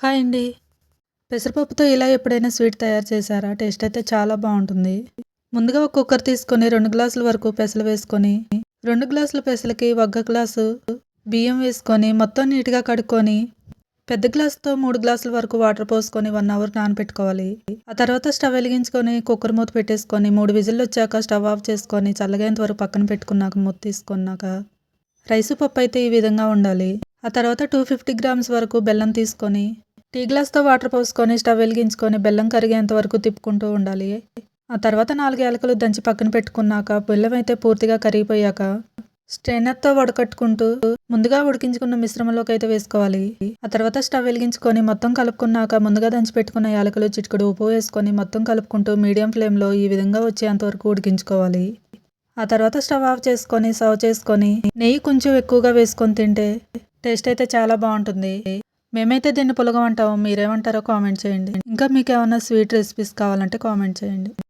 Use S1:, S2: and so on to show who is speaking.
S1: Hi అండి. పెసరపప్పుతో ఇలా ఎప్పుడైనా స్వీట్ తయారు చేశారా? టేస్ట్ అయితే చాలా బావుంటుంది. ముందుగా ఒక కుక్కర్ తీసుకొని 2 గ్లాసుల వరకు పెసలు వేసుకొని, 2 గ్లాసుల పెసలకి ఒక గ్లాసు బియ్యం వేసుకొని మొత్తం నీట్‌గా కడుక్కొని, పెద్ద గ్లాస్‌తో 3 గ్లాసుల వరకు వాటర్ పోసుకొని 1 అవర్ నానబెట్టుకోవాలి. ఆ తర్వాత స్టవ్ వెలిగించుకొని కుక్కర్ మూత పెట్టేసుకొని 3 విజిల్లొచ్చాక స్టవ్ ఆఫ్ చేసుకొని చల్లగయ్యేంత వరకు పక్కన పెట్టుకున్నాక మూత తీసుకున్నాక రైసు పప్పు అయితే ఈ విధంగా ఉండాలి. ఆ తర్వాత 250 గ్రామ్స్ వరకు బెల్లం తీసుకొని టీ గ్లాస్‌తో వాటర్ పోసుకొని స్టవ్ వెలిగించుకొని బెల్లం కరిగేంత వరకు తిప్పుకుంటూ ఉండాలి. ఆ తర్వాత 4 యాలకులు దంచి పక్కన పెట్టుకున్నాక బెల్లం అయితే పూర్తిగా కరిగిపోయాక స్ట్రైనర్‌తో వడకట్టుకుంటూ ముందుగా ఉడికించుకున్న మిశ్రమంలోకి అయితే వేసుకోవాలి. ఆ తర్వాత స్టవ్ వెలిగించుకొని మొత్తం కలుపుకున్నాక ముందుగా దంచి పెట్టుకున్న యాలకులు, చిటికెడు ఉప్పు వేసుకొని మొత్తం కలుపుకుంటూ మీడియం ఫ్లేమ్‌లో ఈ విధంగా వచ్చేంత వరకు ఉడికించుకోవాలి. ఆ తర్వాత స్టవ్ ఆఫ్ చేసుకొని సర్వ్ చేసుకొని నెయ్యి కొంచెం ఎక్కువగా వేసుకొని తింటే టేస్ట్ అయితే చాలా బావుంటుంది. మేమైతే దీన్ని పులగం అంటాము. మీరేమంటారో కామెంట్ చేయండి. ఇంకా మీకేమన్నా స్వీట్ రెసిపీస్ కావాలంటే కామెంట్ చేయండి.